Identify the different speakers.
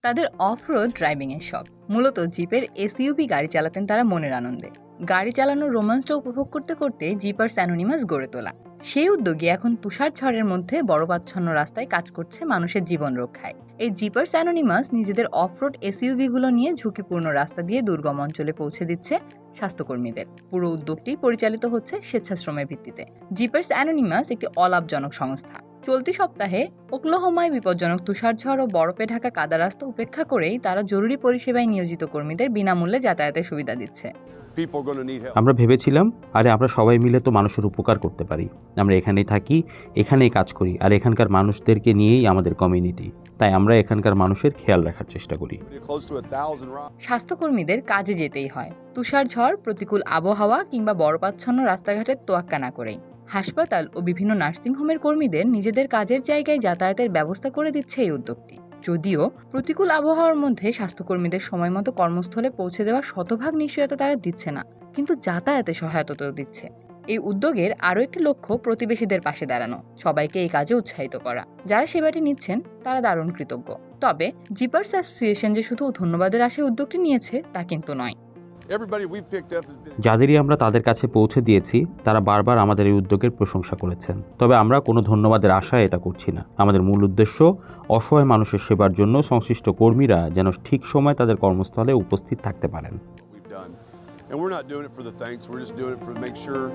Speaker 1: তাদের অফ-রোড ড্রাইভিংয়ের শখ। মূলত জিপের এসইউভি গাড়ি চালাতেন তারা মনের আনন্দে। গাড়ি চালানোর রোমাঞ্চটা উপভোগ করতে করতে জিপার্স অ্যানোনিমাস গড়ে তোলা। সেই উদ্যোগে এখন তুষার ঝড়ের মধ্যে বরফাচ্ছন্ন রাস্তায় কাজ করছে মানুষের জীবন রক্ষায়। এই জিপার্স অ্যানোনিমাস নিজেদের অফ-রোড এসইউভিগুলো নিয়ে ঝুঁকিপূর্ণ রাস্তা দিয়ে দুর্গম অঞ্চলে পৌঁছে দিচ্ছে স্বাস্থ্যকর্মীদের। পুরো উদ্যোগটি পরিচালিত হচ্ছে স্বেচ্ছাশ্রমের ভিত্তিতে। জিপার্স অ্যানোনিমাস একটি অলাভজনক সংস্থা। চলতি সপ্তাহে ওকলাহোমায় বিপজ্জনক তুষারঝড় ও বরফে ঢাকা কাদা রাস্তা উপেক্ষা করেই তারা জরুরি পরিষেবায় নিয়োজিত কর্মীদের বিনামূল্যে যাতায়াতের সুবিধা দিচ্ছে।
Speaker 2: আমরা ভেবেছিলাম, আরে আমরা সবাই মিলে তো মানুষের উপকার করতে পারি। আমরা এখানেই থাকি, এখানেই কাজ করি, আর এখানকার মানুষদেরকে নিয়েই আমাদের কমিউনিটি। তাই আমরা এখানকার মানুষের খেয়াল রাখার চেষ্টা করি।
Speaker 1: স্বাস্থ্যকর্মীদের কাজে যেতেই হয়, তুষারঝড়, প্রতিকূল আবহাওয়া কিংবা বরফাচ্ছন্ন রাস্তাঘাটের তোয়াক্কা না করেই। হাসপাতাল ও বিভিন্ন নার্সিংহোমের কর্মীদের নিজেদের কাজের জায়গায় যাতায়াতের ব্যবস্থা করে দিচ্ছে এই উদ্যোগটি। যদিও প্রতিকূল আবহাওয়ার মধ্যে স্বাস্থ্যকর্মীদের সময়মতো কর্মস্থলে পৌঁছে দেওয়ার শতভাগ নিশ্চয়তা তারা দিচ্ছে না, কিন্তু যাতায়াতে সহায়তা তো দিচ্ছে। এই উদ্যোগের আরও একটি লক্ষ্য প্রতিবেশীদের পাশে দাঁড়ানো, সবাইকে এই কাজে উৎসাহিত করা। যারা সেবাটি নিচ্ছেন তারা দারুণ কৃতজ্ঞ। তবে জিপার্স অ্যাসোসিয়েশন যে শুধু ধন্যবাদের আশায় উদ্যোগটি নিয়েছে তা কিন্তু নয়।
Speaker 2: যাদেরই আমরা তাদের কাছে পৌঁছে দিয়েছি তারা বারবার আমাদের এই উদ্যোগের প্রশংসা করেছেন। তবে আমরা কোনো ধন্যবাদের আশায় এটা করছি না। আমাদের মূল উদ্দেশ্য অসহায় মানুষের সেবার জন্য সংশ্লিষ্ট কর্মীরা যেন ঠিক সময় তাদের কর্মস্থলে উপস্থিত থাকতে পারেন।
Speaker 3: And we're not doing it for the thanks, we're just doing it for to make sure